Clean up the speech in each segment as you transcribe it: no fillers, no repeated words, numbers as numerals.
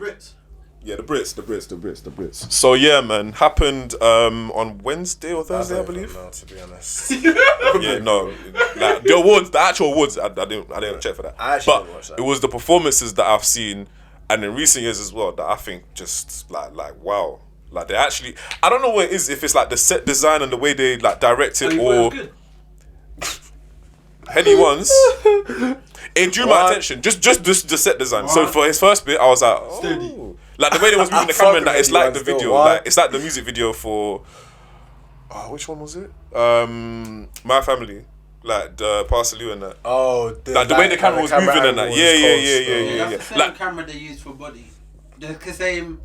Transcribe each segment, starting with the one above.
Brits. Yeah, the Brits. So yeah, man, happened on Wednesday or Thursday, I believe. No, to be honest. Yeah, no, like the awards, the actual awards, I didn't check for that. I actually but didn't watch that. It was the performances that I've seen, and in recent years as well, that I think just like wow, like they actually, I don't know what it is, if it's like the set design and the way they like direct it, or Heady ones. It drew my attention, just the set design. So for his first bit, I was like, oh. Like the way they was moving the camera and that, it's like the video, like it's like the music video for, which one was it? My Family, like the Parsley and that. Oh, like the way the camera was moving and that. Yeah. That's the same camera they use for Body. The same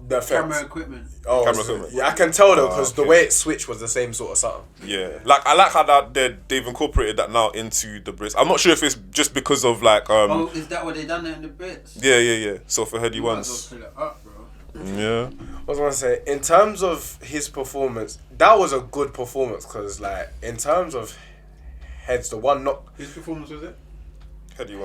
camera equipment. Oh, camera equipment. Yeah, I can tell though, because the way it switched was the same sort of something. Yeah, like I like how that they've incorporated that now into the Brits. I'm not sure if it's just because of like. Is that what they done there in the Brits? Yeah. So for Heady ones. Pull it up, bro. Yeah. I was gonna say, in terms of his performance, that was a good performance, because like in terms of heads, the one knock. Whose performance was it? Heady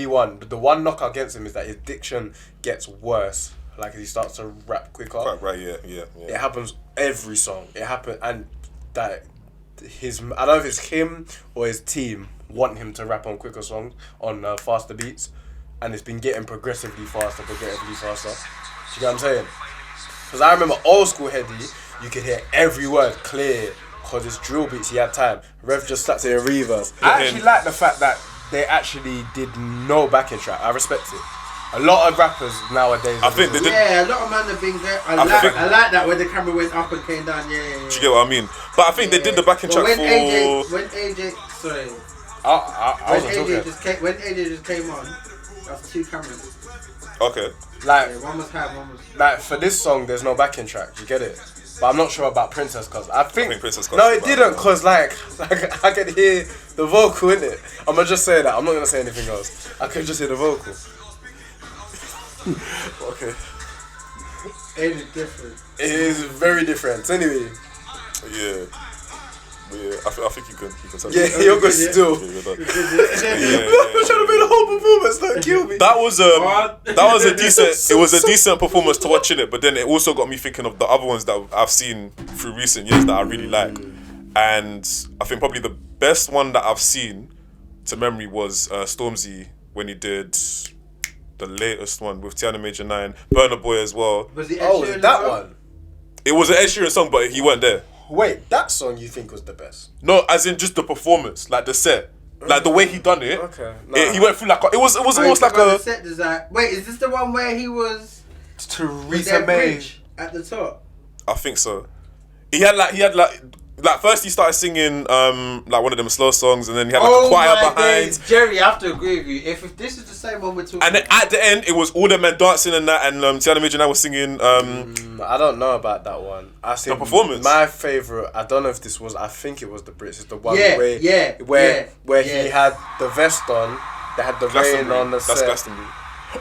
one. But the one knock against him is that his diction gets worse. Like he starts to rap quicker. Right, yeah. It happens every song. It happened, and that I don't know if it's him or his team want him to rap on quicker songs, on faster beats, and it's been getting progressively faster. Do you get what I'm saying? Because I remember old school Heady, you could hear every word clear, because it's drill beats. He had time. Rev just slapped it in reverse. I actually like the fact that they actually did no backing track. I respect it. A lot of rappers nowadays. I think they did. Yeah, a lot of men have been great. I like that when the camera went up and came down. Yeah. Do you get what I mean? But I think they did the backing track when for. When AJ just came on, that's 2 cameras. Okay. Like, one was high, one was. Like for this song, there's no backing track. You get it? But I'm not sure about Princess, cause I think Princess. No, it didn't, cause like I could hear the vocal in it. I'm gonna just say that. I'm not gonna say anything else. I could just hear the vocal. Okay. It is different. It is very different. Anyway. Yeah. I think you can tell. Yeah, you're good still. I'm trying to make the whole performance. Don't kill me. That was a decent. It was a decent performance to watch in it, but then it also got me thinking of the other ones that I've seen through recent years that I really like. And I think probably the best one that I've seen to memory was Stormzy when he did the latest one with Tiana Major 9, Burna Boy as well. Was it that one? It was an Ed Sheeran song, but he weren't there. Wait, that song you think was the best? No, as in just the performance, like the set, like the way he done it. Okay. He went through like it was almost like a set design. Wait, is this the one where he was Theresa May at the top? I think so. He had like first he started singing like one of them slow songs, and then he had like a choir behind. Days. Jerry, I have to agree with you. If this is the same one we're talking and then at the end it was all the men dancing and that, and Tiana Major and I was singing I don't know about that one. I think the performance. My favourite, I don't know if this was, I think it was the Brits. It's the one where he had the vest on, they had the rain on the set. That's Glastonbury.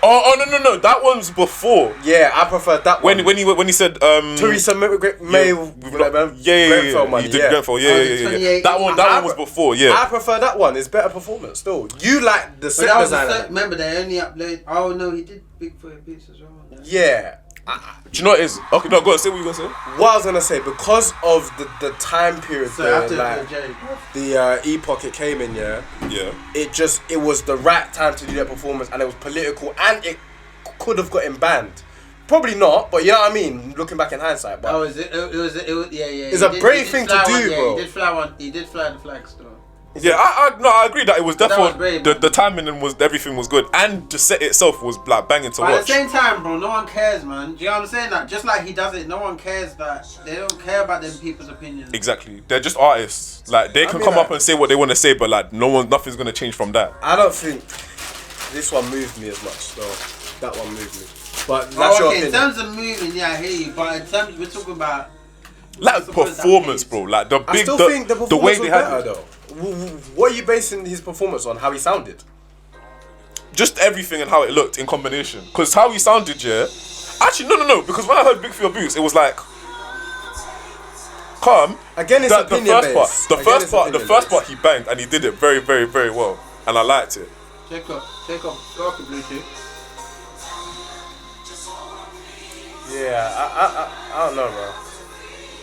Oh no, that one's before. Yeah, I prefer that one. When he said Theresa May Grenfell money. You did Grenfell, yeah. That one was before, yeah. I prefer that one. It's better performance still. You like the set design. Remember they only upload. Oh no, he did Big for Beats as well. Yeah. Do you know what it is? Okay, no, go on, say what you gonna say. What I was gonna say, because of the time period, the epoch it came in, it was the right time to do that performance, and it was political, and it could have got him banned. Probably not, but you know what I mean. Looking back in hindsight, but it was yeah. It's a brave thing to do, bro. He did fly the flag still. Yeah, I agree that it was definitely the timing and everything was good, and the set itself was like banging to watch. At the same time, bro, no one cares, man. Do you know what I'm saying? That just like he does it, no one cares that they don't care about them people's opinions. Exactly, they're just artists. Like they can come up and say what they want to say, but like nothing's gonna change from that. I don't think this one moved me as much, though. That one moved me. But that's your opinion. In terms of moving, yeah, I hear you. But in terms, we're talking about like performance, bro. Like the big, I still think the performance way was they had better, though. What are you basing his performance on? How he sounded? Just everything and how it looked in combination. Because how he sounded, yeah. Actually, no. Because when I heard Big for Your Boots, it was like calm. Again, it's opinion based. The first part he banged, and he did it very, very, very well, and I liked it. Check up, go up to Bluetooth. Yeah, I don't know, bro.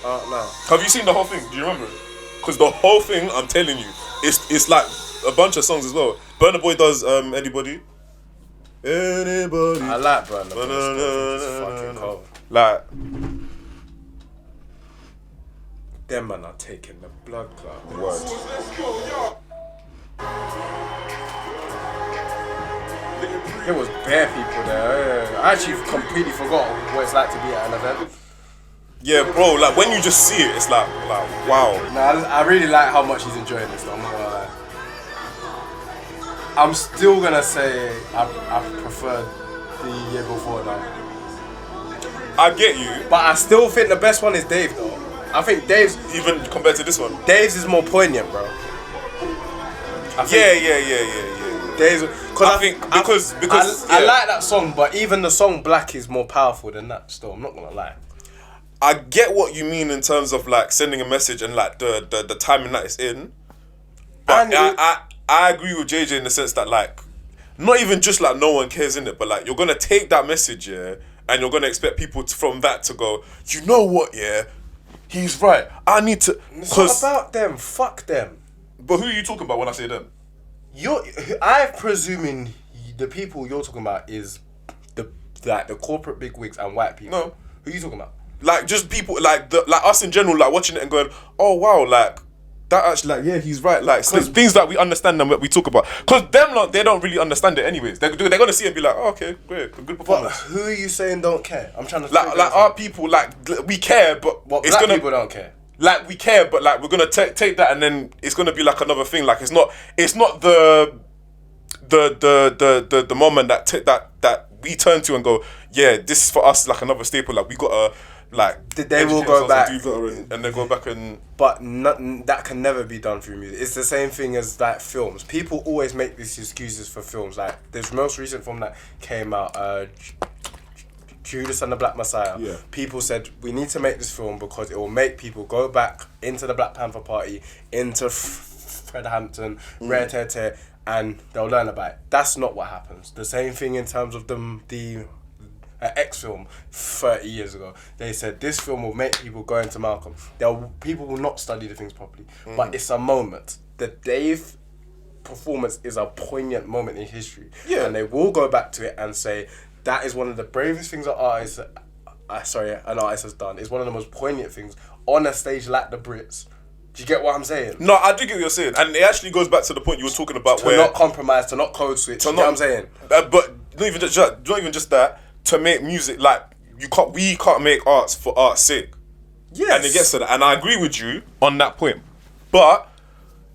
I don't know. Have you seen the whole thing? Do you remember it? Because the whole thing, I'm telling you, it's like a bunch of songs as well. Burna Boy does Anybody. Anybody. I like Burna Boy. It's fucking cold. Like, them man are taking the blood clot. word. There was bare people there. I actually completely forgot what it's like to be at an event. Yeah, bro. Like when you just see it, it's like wow. Nah, I really like how much he's enjoying this. Though, I'm not gonna lie. I'm still gonna say I prefer the year before now. I get you. But I still think the best one is Dave though. I think Dave's Even compared to this one. Dave's is more poignant, bro. Yeah. Dave's, I think because I like that song, but even the song Black is more powerful than that. Still, I'm not gonna lie. I get what you mean in terms of like sending a message and like the timing that it's in. But I agree with JJ in the sense that like not even just like no one cares in it, but like you're gonna take that message, yeah, and you're gonna expect people from that to go, you know what, yeah, he's right. I need to. It's not about them. Fuck them. But who are you talking about when I say them? I'm presuming the people you're talking about is the corporate bigwigs and white people. No. Who are you talking about? Like just people like us in general, like watching it and going, oh wow, like that actually, like yeah, he's right. Like things that we understand and what we talk about. Cause them lot, they don't really understand it anyways. They're gonna see it and be like, oh, okay, great, good performance. But who are you saying don't care? I'm trying to like our people, like we care, but what, it's black gonna people don't care. Like we care, but like we're gonna take that and then it's gonna be like another thing. Like it's not the moment that we turn to and go, yeah, this is for us like another staple. Like we gotta like they will go back and then go back and. But that can never be done through music. It's the same thing as like films. People always make these excuses for films. Like this most recent film that came out, Judas and the Black Messiah. Yeah. People said we need to make this film because it will make people go back into the Black Panther Party, into Fred Hampton, Rare Tear, and they'll learn about it. That's not what happens. The same thing in terms of the X film 30 years ago. They said this film will make people go into Malcolm. People will not study the things properly, but it's a moment. The Dave performance is a poignant moment in history, and they will go back to it and say that is one of the bravest things an artist has done. It's one of the most poignant things on a stage like the Brits. Do you get what I'm saying? No, I do get what you're saying, and it actually goes back to the point you were talking about to not compromise, to not code switch. You know what I'm saying? But not even just that. To make music, like we can't make arts for art's sake. Yes. And it gets to that, and I agree with you on that point. But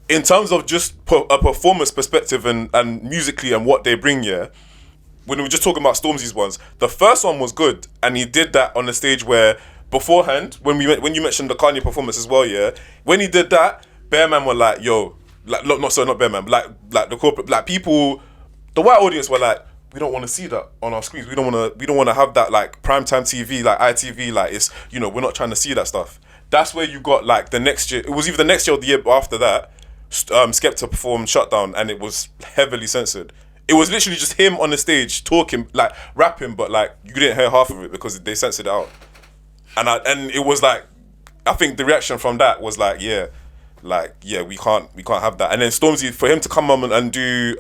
in terms of just a performance perspective and musically and what they bring, yeah. When we were just talking about Stormzy's ones, the first one was good, and he did that on the stage where beforehand, when you mentioned the Kanye performance as well, yeah. When he did that, Bearman were like, yo, like not Bearman, but like the corporate, like people, the white audience were like, we don't want to see that on our screens. We don't want to have that like primetime TV, like ITV, like it's, you know, we're not trying to see that stuff. That's where you got like the next year. It was either the next year or the year after that. Skepta performed Shutdown, and it was heavily censored. It was literally just him on the stage talking, like rapping, but like you didn't hear half of it because they censored it out. And it was like, I think the reaction from that was like, yeah, we can't have that. And then Stormzy, for him to come on and do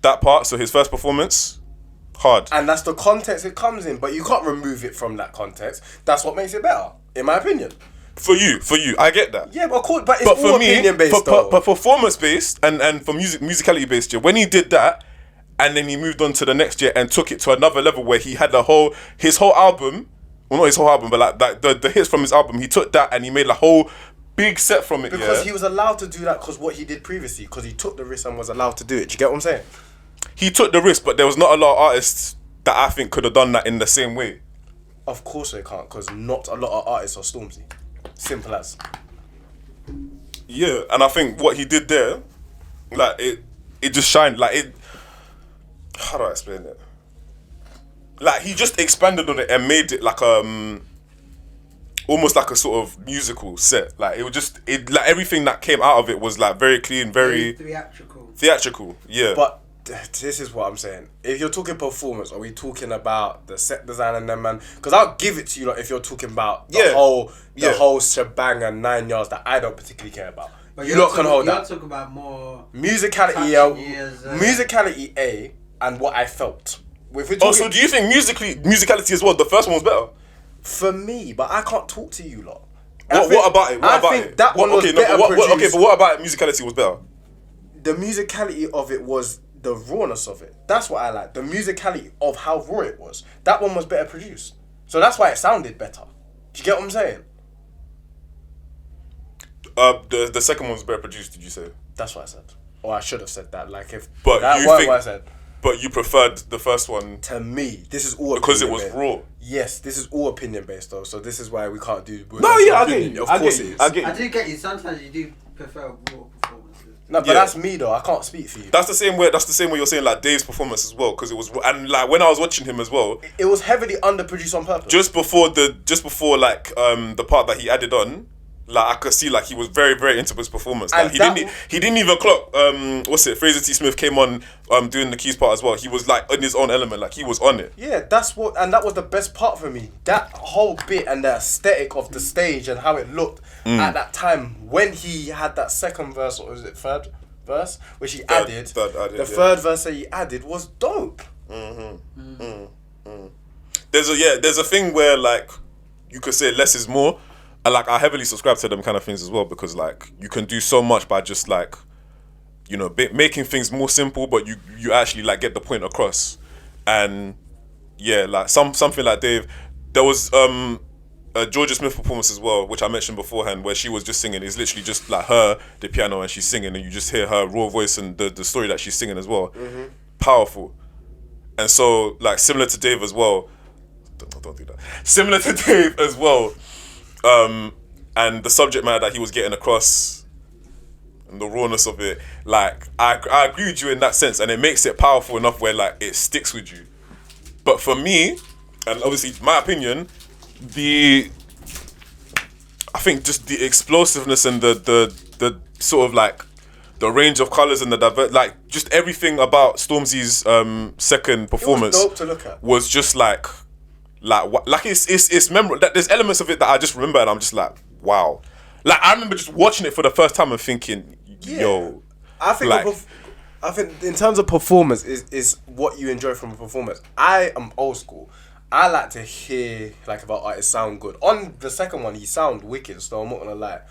that part, so his first performance, hard. And that's the context it comes in, but you can't remove it from that context. That's what makes it better, in my opinion. For you, I get that. Yeah, but it's all opinion based though. But performance based and for musicality based, yeah, when he did that, and then he moved on to the next year and took it to another level where he had his whole album, well not his whole album, but like the hits from his album, he took that and he made a whole big set from it. Because he was allowed to do that because what he did previously, because he took the risk and was allowed to do it. Do you get what I'm saying? He took the risk, but there was not a lot of artists that I think could have done that in the same way. Of course they can't, because not a lot of artists are Stormzy. Simple as. Yeah, and I think what he did there, like it just shined. Like it. How do I explain it? Like he just expanded on it and made it like almost like a sort of musical set. Like it was like everything that came out of it was like very clean, very theatrical. Theatrical, yeah. But this is what I'm saying. If you're talking performance, are we talking about the set design and them, man? Because I'll give it to you, like, if you're talking about the whole shebang and 9 yards that I don't particularly care about. But you lot can hold that. You're talking about more musicality, musicality A, and what I felt. So do you think musicality as well? The first one was better for me, but I can't talk to you lot. What about it? That one was better produced. Okay, but what about it? Musicality was better. The musicality of it was the rawness of it. That's what I like. The musicality of how raw it was. That one was better produced. So that's why it sounded better. Do you get what I'm saying? The second one was better produced, did you say? That's what I said. Or I should have said that. Like, if but that you what think, I said. But you preferred the first one to me. This is all because it was raw. Yes, this is all opinion based though. So this is why we can't do. No, yeah, I get you. Of course it is. I do get you. Sometimes you do prefer raw performances. No, but that's me though. I can't speak for you. That's the same way. You're saying like Dave's performance as well, because it was, and like when I was watching him as well, it was heavily underproduced on purpose. Just before like the part that he added on, like I could see like he was very, very into his performance. Like, he didn't even clock. Fraser T. Smith came on doing the keys part as well. He was like in his own element, like he was on it. Yeah, that was the best part for me. That whole bit and the aesthetic of the stage and how it looked at that time when he had that second verse, or was it third verse, which he added. Third verse that he added was dope. There's a thing where like you could say less is more. And like I heavily subscribe to them kind of things as well, because like you can do so much by just like, you know, making things more simple, but you actually like get the point across. And yeah, like something like Dave, there was a Georgia Smith performance as well, which I mentioned beforehand, where she was just singing. It's literally just like her, the piano, and she's singing, and you just hear her raw voice and the story that she's singing as well. Powerful. And so like similar to Dave as well. Don't do that. Similar to Dave as well. And the subject matter that he was getting across and the rawness of it, like I agree with you in that sense, and it makes it powerful enough where like it sticks with you. But for me, and obviously my opinion, I think just the explosiveness and the sort of like the range of colours and like just everything about Stormzy's second performance it was dope to look at. Was just like it's memorable. That there's elements of it that I just remember, and I'm just like, wow. Like I remember just watching it for the first time and thinking, yo. I think in terms of performance is what you enjoy from a performance. I am old school. I like to hear like about artists sound good. On the second one, he sounded wicked. So I'm not gonna lie.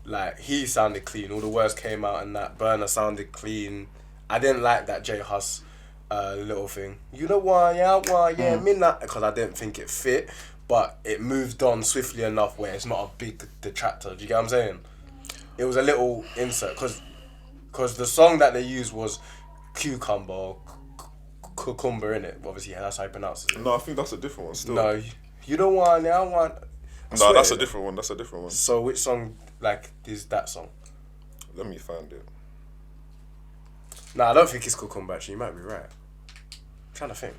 Like he sounded clean. All the words came out, and that Burner sounded clean. I didn't like that J Hus little thing. You know why? Yeah, midnight, because I didn't think it fit, but it moved on swiftly enough where it's not a big detractor. Do you get what I'm saying? It was a little insert because the song that they used was Cucumber or Cucumber in it. Obviously, that's how you pronounce it. No, I think that's a different one still. No, you don't want. I want. No, that's a different one. That's a different one. So which song like is that song? Let me find it. Nah, I don't think it's Cucumber. Actually, you might be right. I'm trying to think.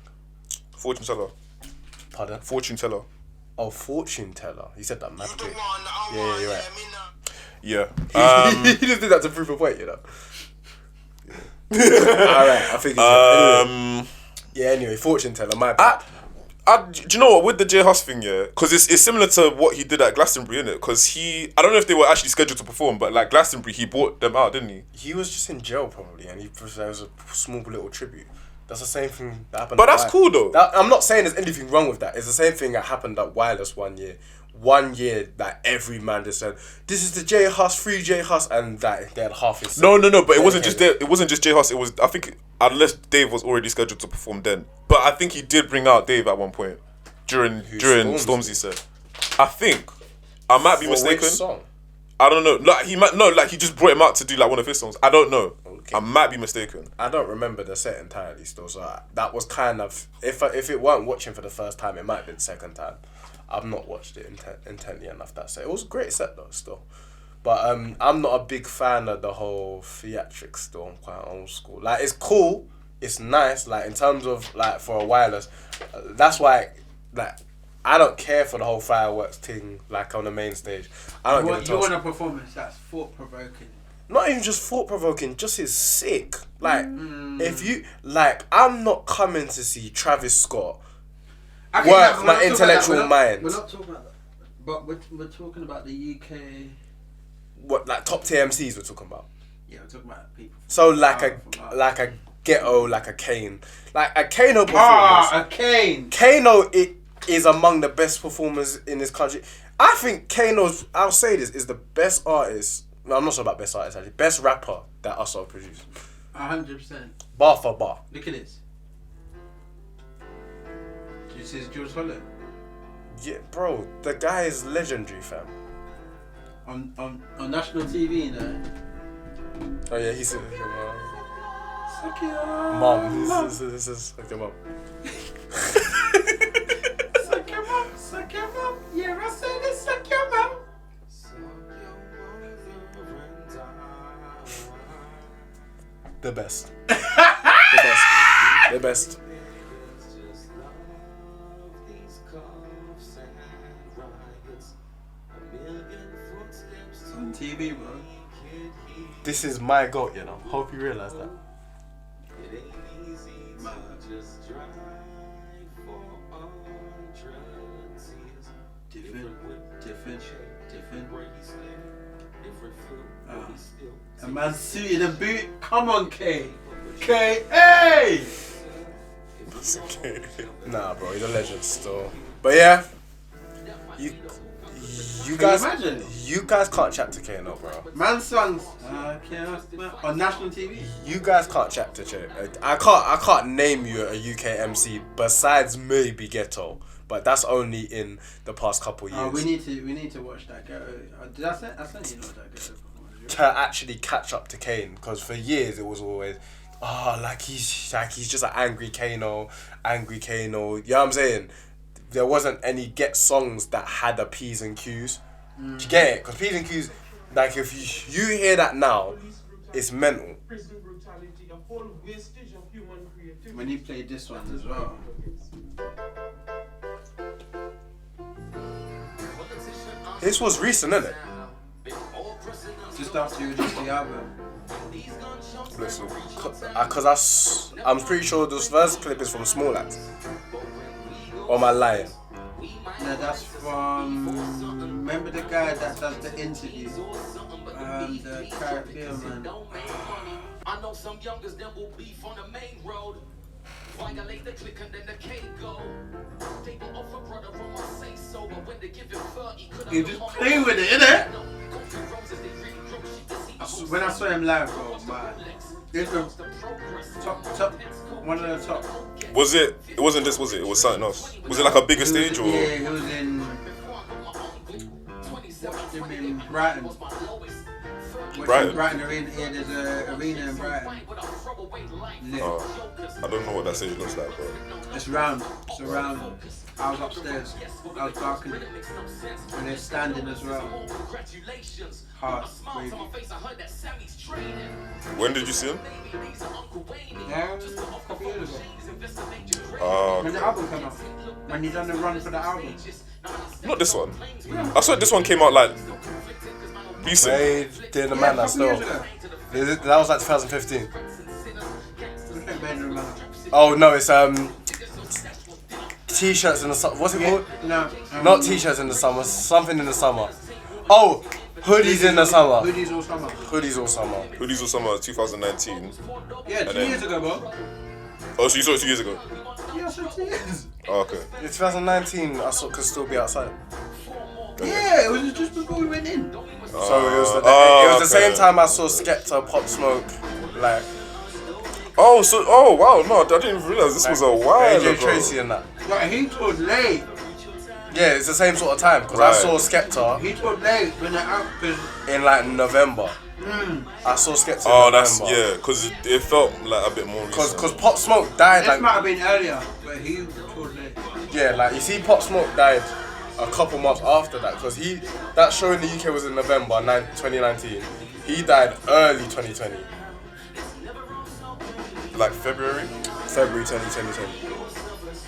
Fortune Teller. Pardon? Fortune Teller. Oh, Fortune Teller. You said that mad quick. Yeah, you're right. Yeah. He just did that to prove a point, you know. Alright, I think it's anyway, Fortune Teller, my bad. Do you know what, with the J Hus thing, yeah, because it's similar to what he did at Glastonbury, innit? Because I don't know if they were actually scheduled to perform, but like Glastonbury, he bought them out, didn't he? He was just in jail probably, and there was a small little tribute. That's the same thing that happened. But that's cool though. I'm not saying there's anything wrong with that. It's the same thing that happened at Wireless one year. One year that every man just said, "This is the J Hus, free J Hus," and that they had half his. No, but it wasn't just J Hus. It was, I think, unless Dave was already scheduled to perform then. But I think he did bring out Dave at one point during Stormzy set. I think I might be mistaken. Which song? I don't know. Like he just brought him out to do like one of his songs. I don't know. Okay. I might be mistaken. I don't remember the set entirely still, so that was kind of if it weren't watching for the first time, it might have been second time. I've not watched it intently enough that set. It was a great set though still. But I'm not a big fan of the whole theatrics still. I'm quite old school. Like it's cool, it's nice, like in terms of like for a Wireless. That's why like I don't care for the whole fireworks thing like on the main stage. I don't get You want a performance that's thought provoking. not even just thought provoking, just is sick. Like, if you like, I'm not coming to see Travis Scott Okay, work we're my not talking intellectual about that. mind. We're not talking about that. But we're talking about the UK. What, like top tier MCs we're talking about? Yeah, we're talking about people. So like a ghetto, like a Kane, like a Kano performance. A Kane. Kano is among the best performers in this country. I think Kano's, I'll say this, is the best artist. No, I'm not sure about best artist actually. Best rapper that us all produce. 100%. Bar for bar. Look at this. This is George Holland. Yeah, bro, the guy is legendary, fam. On national TV, you know. Oh yeah, he's Suck your mom. This is like your mom. Suck your mom, suck your mom. Yeah, I said it, suck your mom. The best. The best. On TV, bro. This is my goat, you know. Hope you realize that. Different. A man suited a boot. Come on, K. K. Hey! Nah, bro, he's a legend still. But yeah, you guys, imagine? you guys can't chat to Kano, bro. Man songs on national TV. You guys can't chat to Kano. I can't name you a UK MC besides maybe Ghetto, but that's only in the past couple years. We need to watch that Ghetto. Did I send you that Ghetto performance? To actually catch up to Kane, because for years it was always, he's just an angry Kano. You know what I'm saying? There wasn't any Get songs that had a P's and Q's. Do you get it? Because P's and Q's, like if you hear that now, it's mental. When he played this one as well. This was recent, isn't it? Just after you released the album. Listen, because I'm pretty sure this first clip is from Small Axe. Or am I lying? No, that's from. Remember the guy that does the interview? The Caribbean man. I know some youngers that will beef on the main road. Violate the click and then the K go. They will offer brother from my say so, but when they give it 30, could You just play with it, innit? When I saw him live, bro, man. Here's the top, one of the top. Was it? It wasn't this, was it? It was something else. Was it like a bigger stage or? Yeah, he was in. Watched him in Brighton. Brighton Arena. Yeah, there's an arena in Brighton. Oh, I don't know what that stage looks like, but It's round. It's around. I was upstairs. I was balcony. And they're standing as well. Hard, baby. when did you see him? Yeah, a couple years ago. Oh, When the album came out. When he done the run for the album. not this one. I saw this one came out like recent. They did the man Yeah, a that couple years still. ago. That was like 2015. Look at Ben Romano. Oh no, it's t-shirts in the summer. What's it called? No. Not t-shirts in the summer. Something in the summer. Oh, hoodies in the summer. Hoodies all summer. Hoodies all summer. Hoodies or summer 2019. Yeah, 2 then- years ago, bro. Oh, so you saw it 2 years ago? Yeah, I said 2 years. Oh, okay. In 2019, I could still be outside. Yeah, it was just before we went in. So it was the okay. same time I saw Skepta, Pop Smoke, like Oh, wow, no, I didn't even realize this was a while AJ ago. Tracy and that. Like, he toured late. Yeah, it's the same sort of time because Right. I saw Skepta He toured late when the out, because in like November. I saw Skepta Oh, in that's, November. yeah, because it felt like a bit more recent. Because Pop Smoke died this like might have been earlier, but he toured late. yeah, like you see Pop Smoke died a couple months after that because that show in the UK was in November 2019. He died early 2020. Like February? February 2020.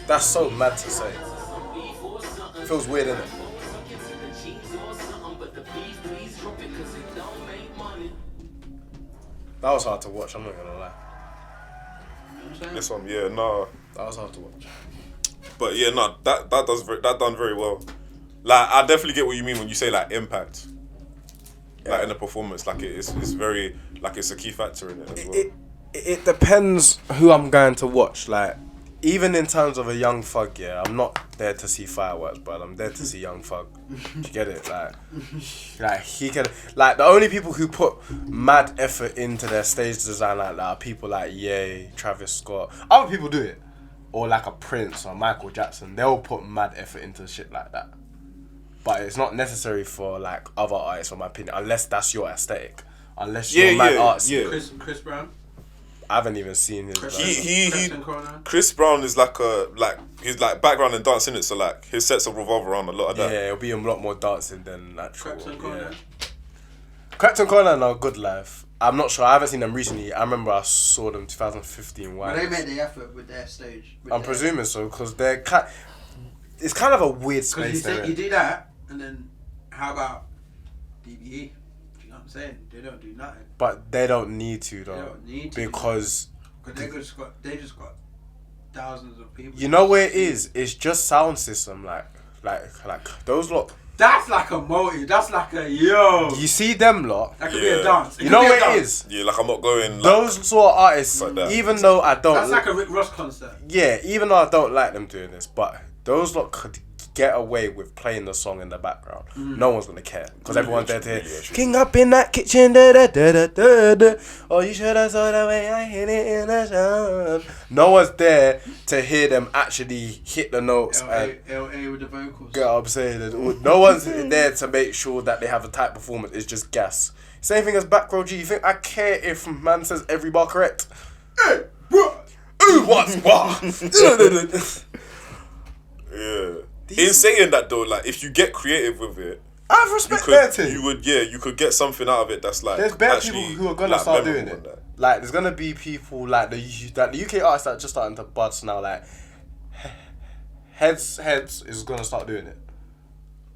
That's so mad to say. Feels weird, innit? That was hard to watch. I'm not gonna lie. You know what I'm saying? This one, yeah, no. That was hard to watch. But yeah, no, that done very well. Like, I definitely get what you mean when you say like impact. Like in the performance, like it's very like it's a key factor in it as well. It depends who I'm going to watch. Like, even in terms of a Young Thug, yeah, I'm not there to see fireworks, but I'm there to see Young Thug. Do you get it? Like he can. Like, the only people who put mad effort into their stage design like that are people like Ye, Travis Scott. Other people do it, or like a Prince or Michael Jackson. They'll put mad effort into shit like that. But it's not necessary for like other artists, in my opinion, unless that's your aesthetic. Unless you're mad artsy. Chris Brown. I haven't even seen his. Chris Brown is like his like background in dancing it, so like his sets will revolve around a lot of that. Yeah, it'll be a lot more dancing than natural. Clapton Clapton Corner are good live. I'm not sure. I haven't seen them recently. I remember I saw them 2015. But they made the effort with their stage. I'm presuming so because they're it's kind of a weird space. Because you do that, and then how about DBE? Do you know what I'm saying? They don't do nothing. But they don't need to though. They don't need to. Because they just got thousands of people. You know where it is? It's just sound system. Like those lot. That's like a multi. That's like a yo. You see them lot. That could be a dance. You know where it is? Yeah, like I'm not going. Like, those sort of artists, like that. even though I don't. That's like a Rick Ross concert. Yeah, even though I don't like them doing this, but those lot could get away with playing the song in the background. No one's gonna care because everyone's there to hear. King up in that kitchen, da da da da da da. Oh, you should have saw the way I hit it in the sun. No one's there to hear them actually hit the notes and LA with the vocals. get upset. No one's there to make sure that they have a tight performance. It's just gas. Same thing as back row G. You think I care if man says every bar correct? Hey, what? What's what? Yeah. In saying that though, like if you get creative with it, I have respect there too. You could get something out of it that's like. There's better people who are gonna like, start doing it. Like there's gonna be people like the UK artists that are just starting to buzz now. Like Heads is gonna start doing it.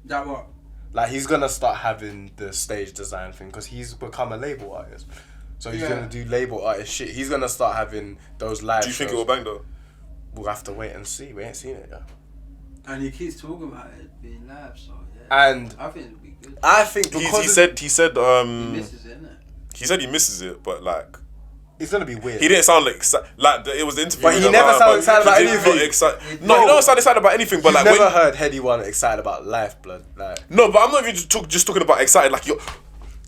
That what? Like he's gonna start having the stage design thing because he's become a label artist. So he's gonna do label artist shit. He's gonna start having those live. Do you think it shows. will bang though? We'll have to wait and see. We ain't seen it yet. And he keeps talking about it being live, so yeah. And I think it'll be good. I think because he said He misses it, innit? he said he misses it, but like it's gonna be weird. he didn't sound like it was the interview. But he never sounded excited about anything. No, he never sounded excited about anything. But You've like never heard Heady One excited about Lifeblood. Like no, but I'm not even just talking about excited. Like you're.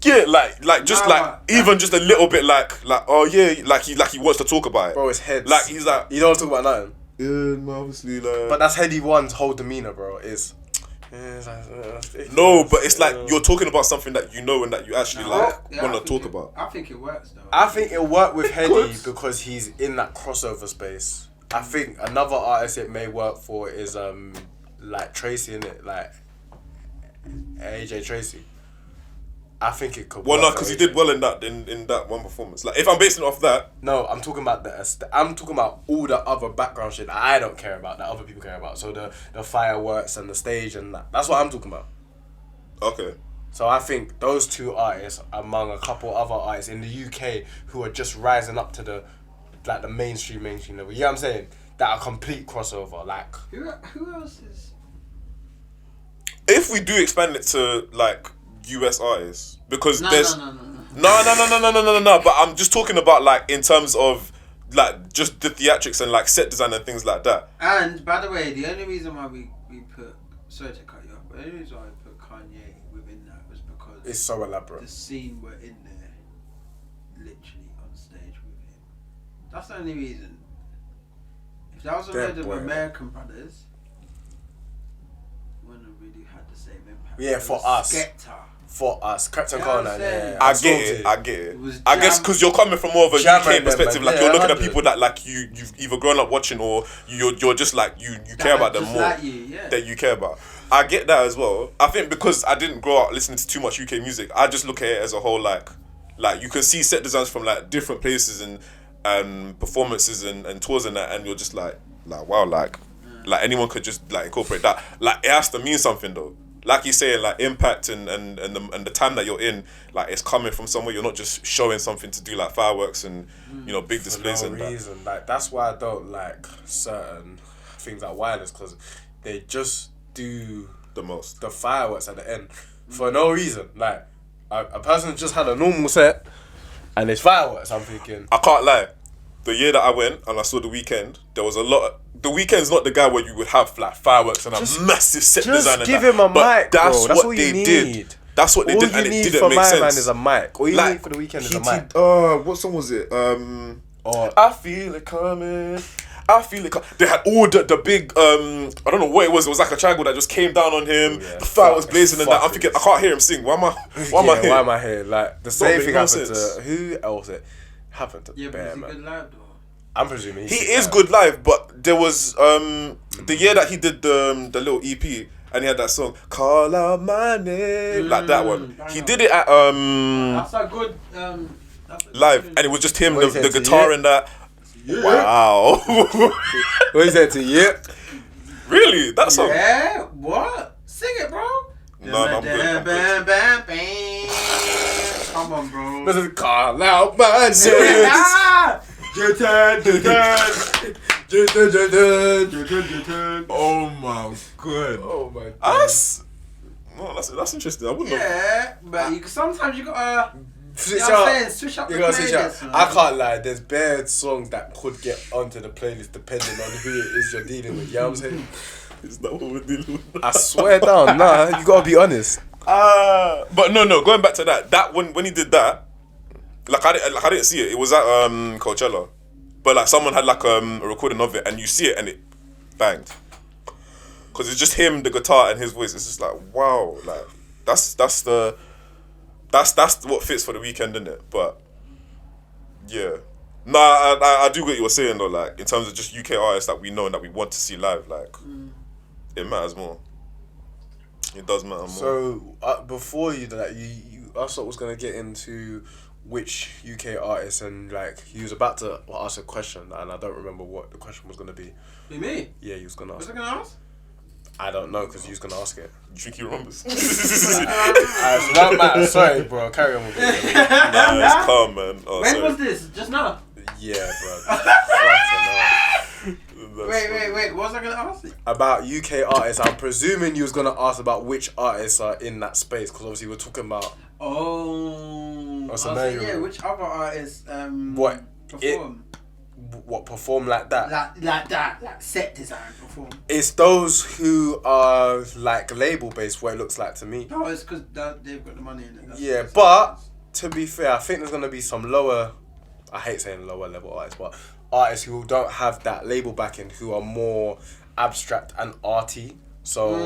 Yeah, like just even just a little bit like oh yeah, like he wants to talk about it. Bro, it's Heads. Like he's like you don't talk about nothing. Yeah, no, obviously like. But that's Heady One's whole demeanor, bro. No, but it's like you're talking about something that you know and that you actually want to talk about. I think it works though. I think it'll work with Heady because he's in that crossover space. I think another artist it may work for is like Tracy, innit? Like AJ Tracy. I think it could. Well, work no, because he did well in that one performance. Like if I'm basing it off that. No, I'm talking about I'm talking about all the other background shit that I don't care about, that other people care about. So the fireworks and the stage and that. That's what I'm talking about. Okay. So I think those two artists, among a couple other artists in the UK who are just rising up to the mainstream level. You know what I'm saying? That are complete crossover. Like who else is? If we do expand it to like US artists, because No. No. But I'm just talking about like in terms of like just the theatrics and like set design and things like that. And by the way, the only reason why we put, sorry to cut you off, but the only reason why we put Kanye within that was because it's so elaborate. the scene we're in there, literally on stage with him. That's the only reason. If that was a load of American brothers, wouldn't have really had the same impact. Yeah, for us. Skepta. For us, Captain You know what I'm Conan, saying? yeah. I get it. It was I guess because you're coming from more of a UK perspective, man. like Yeah, you're looking 100. at people that like you've either grown up watching or you're just like you care about them just more like you, yeah. that you care about. I get that as well. I think because I didn't grow up listening to too much UK music, I just look at it as a whole like you can see set designs from like different places and performances and tours and that, and you're just like wow, like anyone could just like incorporate that. Like it has to mean something though. like you're saying, like impact and the time that you're in, like it's coming from somewhere. You're not just showing something to do like fireworks and big displays For and no that. reason. Like that's why I don't like certain things like wireless, because they just do The most. the fireworks at the end for no reason. Like a person just had a normal set and it's fireworks. I'm thinking, I can't lie. The year that I went and I saw The Weeknd, there was a lot. The Weeknd's not the guy where you would have like fireworks and a massive set just design. And give that. him a But mic, bro. That's That's what all they you need. did. That's what they all did, you and it need didn't for make my sense. man is a mic. All you Like, need for The Weeknd is he a mic. what song was it? Or I feel it coming. I feel it. They had all the big. I don't know what it was. It was like a triangle that just came down on him. Yeah, The fire was fuck, blazing and that. I'm fuck thinking, it. I can't hear him sing. Why am I here? Why am I here? Like the same make thing no happened sense. to who else? It happened to Yeah, but Bear, it's a man. good live though. I'm presuming He is good live, but there was the year that he did the little EP and he had that song "Call Out My Name," like that one. He did it at That's a good that's a good live, tune. and it was just him, What he the said to guitar you? and that. Wow, What is that to you? really? That song? Yeah, what? Sing it, bro. No, I'm good. I'm good. Come on, bro. This is call out my name. Ah! Oh my god. Oh my god. Us? No, that's interesting. I wouldn't have. Yeah, but sometimes you gotta. Switch You know what I'm up. saying? Switch up You the gotta switch up. playlist, man. I can't lie, there's bare songs that could get onto the playlist depending on who it is you're dealing with. You know what I'm saying? Is that what we're dealing with? I swear down, nah, you gotta be honest. But no. Going back to that when he did that, like I didn't see it. It was at Coachella, but like someone had like a recording of it, and you see it, and it banged. Cause it's just him, the guitar, and his voice. It's just like wow, like that's what fits for The Weeknd, isn't it? But yeah, nah, I do get what you're saying though. Like in terms of just UK artists that we know and that we want to see live, like it matters more. It does matter more. So before you do that, you I thought was gonna get into which UK artists, and like he was about to ask a question and I don't remember what the question was gonna be. You me? Yeah, he was gonna What's ask. I gonna ask? I don't know because he was gonna ask it. You think he remembers? Alright, so that matters. Sorry, bro. Carry on with it. Nah, it's calm, man. Oh, When sorry. was this? Just now? Yeah, bro. Fucking hell. Wait. What was I gonna ask? About UK artists, I'm presuming you was gonna ask about which artists are in that space because obviously we're talking about Oh. Oh, so I now was you like, yeah, remember. which other artists What? perform? what perform like that. Like that, like set design perform. It's those who are like label based. What it looks like to me. No, it's because they've got the money in it. Yeah, but to be fair, I think there's gonna be some lower. I hate saying lower level artists, but artists who don't have that label backing, who are more abstract and arty. So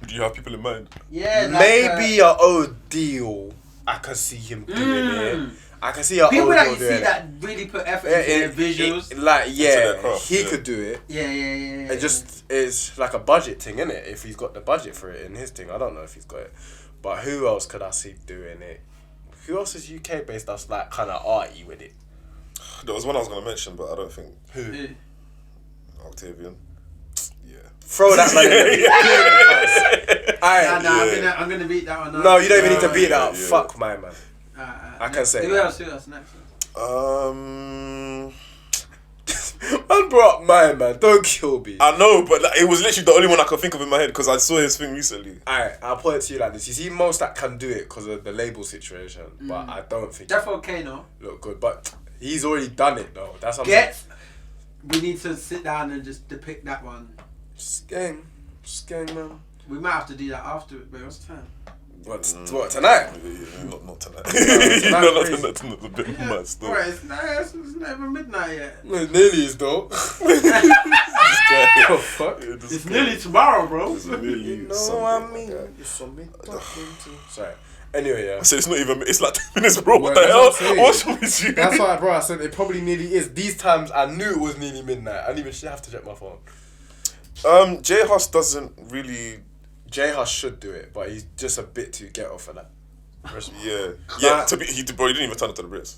Do you have people in mind? Yeah, like, maybe a O'Deal. I can see him doing it. I can see a people O'Deal that you doing see it. that really put effort into their visuals. Like their yeah, craft, he yeah. could do it. Yeah. It just is like a budget thing, innit? If he's got the budget for it in his thing, I don't know if he's got it. But who else could I see doing it? Who else is UK based that's like kind of arty with it? There was one I was gonna mention, but I don't think Who? Octavian. Yeah. Throw that man in there. Alright. I'm gonna beat that one. No, you don't even need to beat that up. yeah. Fuck my man. I can say Who that. else next? Man brought up mine, man. Don't kill me. I know, but like, it was literally the only one I could think of in my head because I saw his thing recently. Alright, I'll put it to you like this. You see, most that can do it because of the label situation, but I don't think Defo Kano. look good. But he's already done it though. That's what I'm Get. We need to sit down and just depict that one. saying. Skeng, man. We might have to do that after. Wait, what's the time? What tonight? Yeah, not tonight. tonight, Not crazy. tonight. It's a bit mad still. Alright, it's not even midnight yet. It nearly is though. Oh, fuck. It's nearly tomorrow, bro. You know what I mean? You're something talking to. Sorry. Anyway, yeah. I said it's not even. It's like 2 minutes, bro. What the Well, hell? that's what I'm saying. What's wrong with you? That's why, bro. I said it probably nearly is. These times I knew it was nearly midnight. I didn't even have to check my phone. J Huss doesn't really. J Hush should do it, but he's just a bit too ghetto for that. Yeah. To be, he didn't even turn up to the Brits.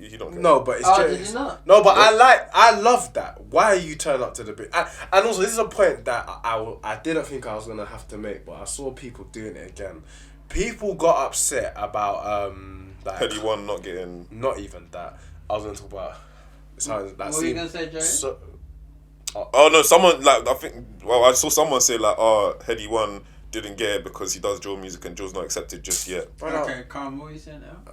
He don't care. No, but it's Oh, just, did you not? No, but I love that. Why you turn up to the bit? And also, this is a point that I didn't think I was gonna have to make, but I saw people doing it again. People got upset about like Heady One not getting. not even that. I was gonna talk about. Like, What were you gonna say, Jerry? Oh no, someone like I think. Well, I saw someone say like, "Oh, Heady One didn't get it because he does drill music and drill's not accepted just yet." Okay, calm. What are you saying now?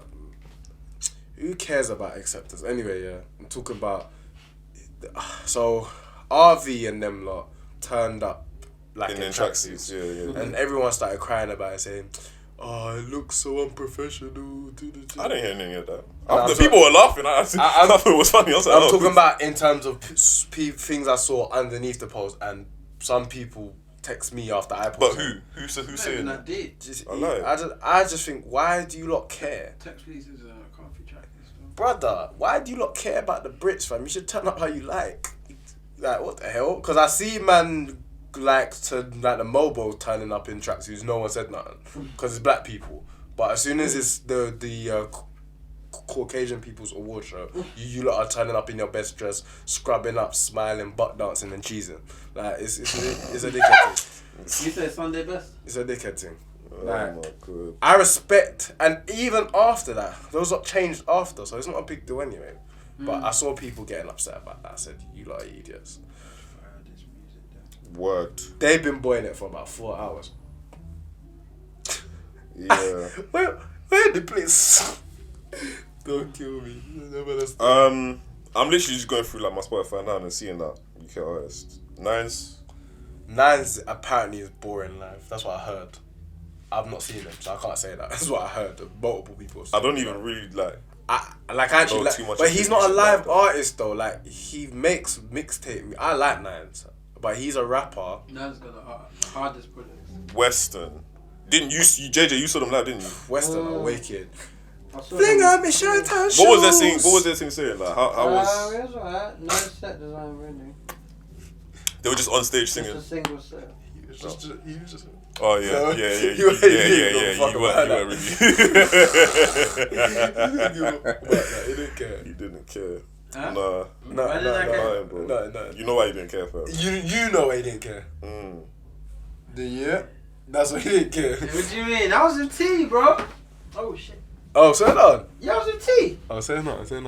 Who cares about acceptance? Anyway, yeah, I'm talking about. So, RV and them lot turned up like In in tracksuits, tracksuits, yeah. and everyone started crying about it, saying, "Oh, it looks so unprofessional." I didn't hear any of that. No, The people were laughing. I thought it was funny. I was like, I'm talking about in terms of things I saw underneath the post, and some people text me after I But posted. who's Saying saying that that? did. I know. I just think, why do you lot care? Text please is a coffee track. Brother, why do you lot care about the Brits, fam? You should turn up how you like. Like, what the hell? Because I see man like the Mobo turning up in tracksuits, no one said nothing. Because it's black people. But as soon as it's the Caucasian people's award show, you lot are turning up in your best dress, scrubbing up, smiling, butt dancing and cheesing. Like, it's a dickhead thing. You say Sunday best? It's a dickhead thing. Oh Like, my god. I respect, and even after that, those got changed after, so it's not a big deal anyway. But I saw people getting upset about that. I said, you lot are idiots. Word. They've been boiling it for about 4 hours. Yeah. Where the place? Don't kill me. I'm literally just going through like my Spotify now and seeing that UK artist. Nines apparently is boring live. That's what I heard. I've not seen him, so I can't say that. That's what I heard. Multiple people. I don't even really like. I actually know like, too much but of he's his not a music live like that. artist though. Like, he makes mixtape. I like Nines, but he's a rapper. Nan's got the hardest projects. Western. Didn't you, JJ? You saw them live, didn't you? Western are wicked. I saw Fling them- up my shirt and What was that thing? What was that thing saying? Like how was It was alright. No set design really. they were just on stage Just a singing? single set. He was just. Oh yeah, So, yeah. you You fuck about weren't really. He didn't care. You didn't care. Huh? Nah. Why didn't I care? Bro. No. You know why you didn't care, fam? You know why he didn't care. Yeah, that's why he didn't care. What do you mean? I was a T, bro. Oh shit. Oh, say it on. Yeah, I was a T. Oh, say it not. What else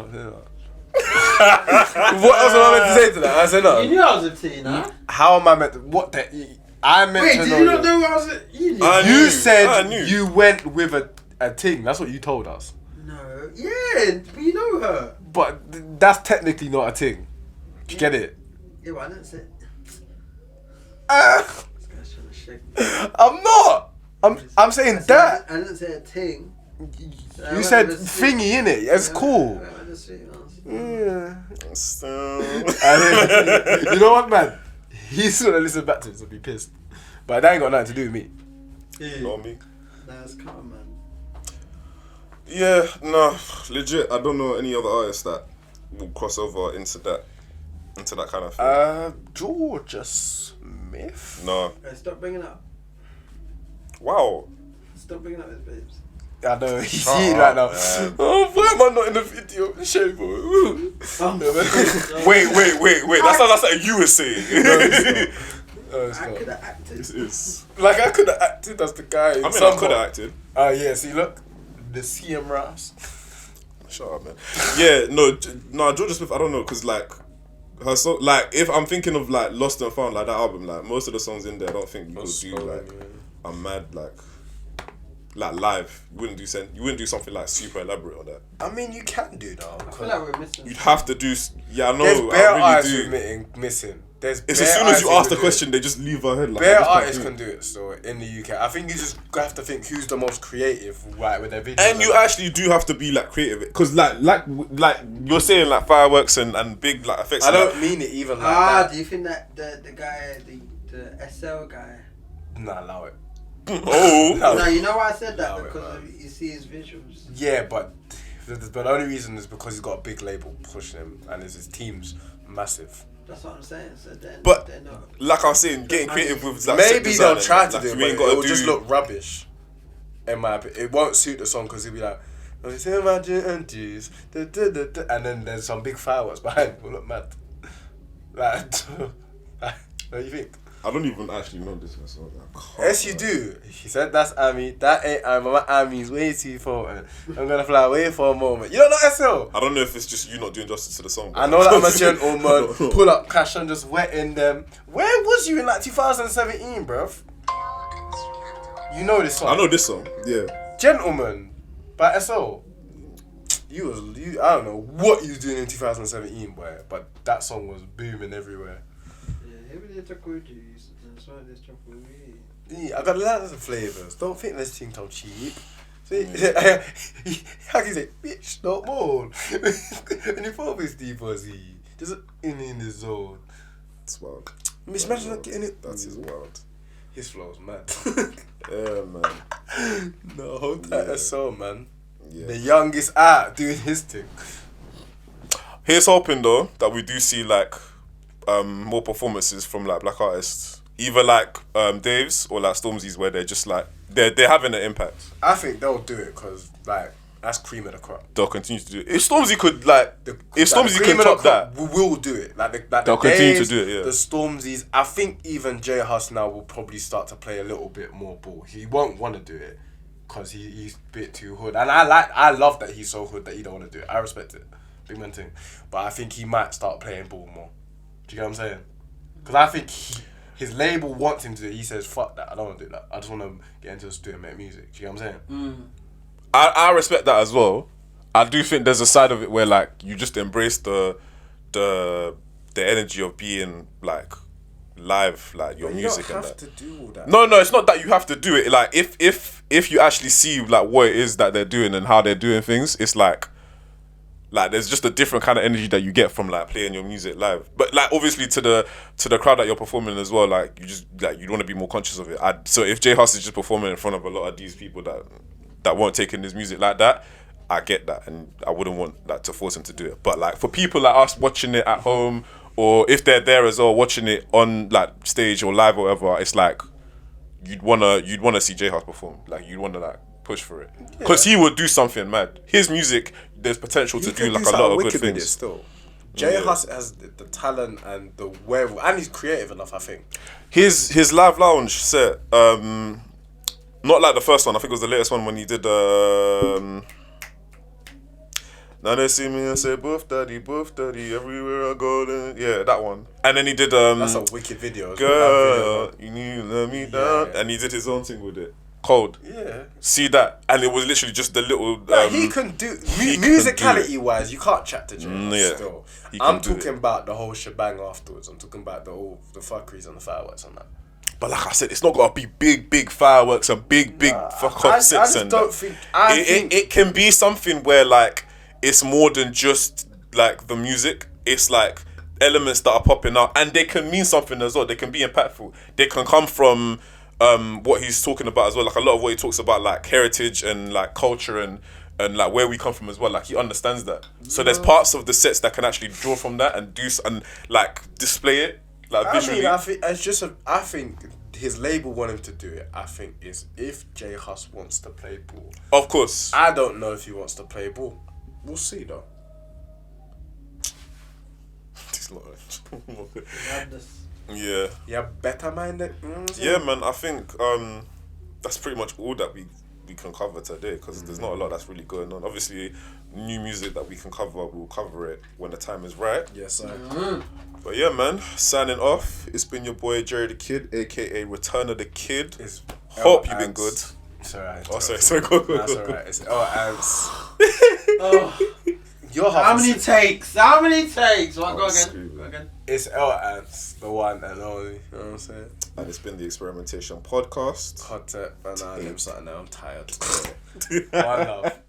am I meant to say to that? I said no. You knew I was a T, nah? How am I meant to? What the? I meant Wait, to did know. you not know I was a... You knew. I You knew. I said knew. you went with a ting. That's what you told us. No. Yeah, but you know her. But that's technically not a ting. Do you get it? Yeah, but I didn't say... Ah, This guy's trying to shake me. I'm not. I'm saying that. I didn't say a ting. You said thingy in it. It's cool. Yeah. Yeah. Still. You know what, man? He's gonna listen back to this and be pissed. But that ain't got nothing to do with me. Not me. That's calm, man. Yeah, no, legit. I don't know any other artists that will cross over into that kind of thing. Georgia Smith. No. Hey, stop bringing up. Wow. Stop bringing up his babes. I know he's Shut here up, right now. man. Oh, why am I not in the video? Shame. Wait. That sounds like something you were saying. I could have acted. This is. Like, I could have acted as the guy. I mean, I could have acted. Oh yeah, see, look, the CM raps. Shut up, man. Yeah, no, Georgia Smith. I don't know, cause like her song, like if I'm thinking of like Lost and Found, like that album, like most of the songs in there, I don't think you would do like a mad like live. You wouldn't do something like super elaborate on that. I mean, you can do that. I feel like we're missing. You'd have to do. Yeah, I know. There's bare I artists really do. missing. There's It's bare as soon as you artists ask the who question, they just leave her head. Like, Bare I just can't artists do can it. do it still in the UK. I think you just have to think who's the most creative, right, with their videos. And you actually do have to be like creative, because like you're saying like fireworks and big like effects. I and don't that. mean it even like that. Do you think that the guy, the SL guy? Nah, allow it. Oh, No, you know why I said that? No, Because you see his visuals. Yeah, but the only reason is because he's got a big label pushing him, and his team's massive. That's what I'm saying. So then, But they're not. like I was saying, getting creative with like set Maybe design they'll and, try to like, do you it, but ain't it gotta will do- just look rubbish. In my opinion, it won't suit the song because he'll be like, It's imaginations. And then there's some big fireworks behind. Will look mad. Like, what do you think? I don't even actually know this one. So Yes, you do. He said that's Ami. That ain't Ami. My Ami's way too far. I'm gonna fly away for a moment. You don't know SL? I don't know if it's just you not doing justice to the song. I know that I'm a gentleman. Pull up cash and just wetting them. Where was you in like 2017, bruv? You know this song. I know this song. Yeah. Gentleman by SL. You. I don't know what you was doing in 2017, boy. But that song was booming everywhere. Yeah, I got lots of flavours. Don't think this thing so cheap. See, how can you say, bitch, not more. And you thought this deep was he just in the zone. It's wild. Miss Imagine not getting it. That is wild. His flow's mad. Yeah, man. No, hold that Yeah. SL, man. Yeah. The youngest out doing his thing. Here's hoping though that we do see like more performances from like black artists, either like Dave's or like Stormzy's, where they're just like they're having an impact. I think they'll do it because like that's cream of the crop. They'll continue to do it. If Stormzy could like, if Stormzy cream can of the top that, crop, we will do it. Like they'll the continue to Daves, do it, yeah. The Stormzy's. I think even J Hus now will probably start to play a little bit more ball. He won't want to do it because he's a bit too hood, and I love that he's so hood that he don't want to do it. I respect it, big man thing. But I think he might start playing ball more. Do you get what I'm saying? Because I think his label wants him to do it. He says, fuck that, I don't want to do that. I just want to get into the studio and make music. Do you get what I'm saying? I respect that as well. I do think there's a side of it where like you just embrace the energy of being like live, like your music You don't and have that. to do all that. No, it's not that you have to do it. Like if you actually see like what it is that they're doing and how they're doing things, it's like there's just a different kind of energy that you get from like playing your music live. But like obviously to the crowd that you're performing as well, like you just like you want to be more conscious of it. So if J Hus is just performing in front of a lot of these people that weren't taking his music like that, I get that, and I wouldn't want that to force him to do it. But like for people like us watching it at home, or if they're there as well watching it on like stage or live or whatever, it's like you'd wanna see J Hus perform. Like you'd wanna like push for it because he would do something mad. His music, there's potential to do like a lot of good things. Still, J Hus has the talent and the wherewithal, and he's creative enough. I think His live lounge set, not like the first one. I think it was the latest one when he did. Now they see me and say buff daddy, everywhere I go. Then yeah, that one. And then he did that's a wicked video. Girl, you need to let me down. Yeah. And he did his own thing with it. Cold. Yeah. See that? And it was literally just the little. He can do he can musicality do wise. You can't chat to J Hus yeah. still. He can I'm do talking it. about the whole shebang afterwards. I'm talking about the fuckeries and the fireworks on that. But like I said, it's not gotta be big fireworks and big fuck off sets I just and don't that. think. It can be something where like it's more than just like the music. It's like elements that are popping out, and they can mean something as well. They can be impactful. They can come from what he's talking about as well. Like a lot of what he talks about, like heritage and like culture and like where we come from as well. Like he understands that. So there's parts of the sets that can actually draw from that and do and like display it like visually. I think it's just. I think his label want him to do it. I think is if J Hus wants to play ball. Of course. I don't know if he wants to play ball. We'll see though. It's not- Madness. yeah. Yeah, better minded. You know what I'm saying? Yeah, man. I think that's pretty much all that we can cover today because there's not a lot that's really going on. Obviously, new music that we can cover, we'll cover it when the time is right. Yes, sir. But yeah, man. Signing off. It's been your boy Jerry the Kid, aka Return of the Kid. It's Hope you've been good. It's alright. Oh, sorry. Go. That's alright. It's ants. Oh, Your how many takes? How many takes? What? Go again. Go again. It's L Ants, the one and only. You know what I'm saying? And it's been the Experimentation Podcast. Content, and I'm something now. I'm tired. One love.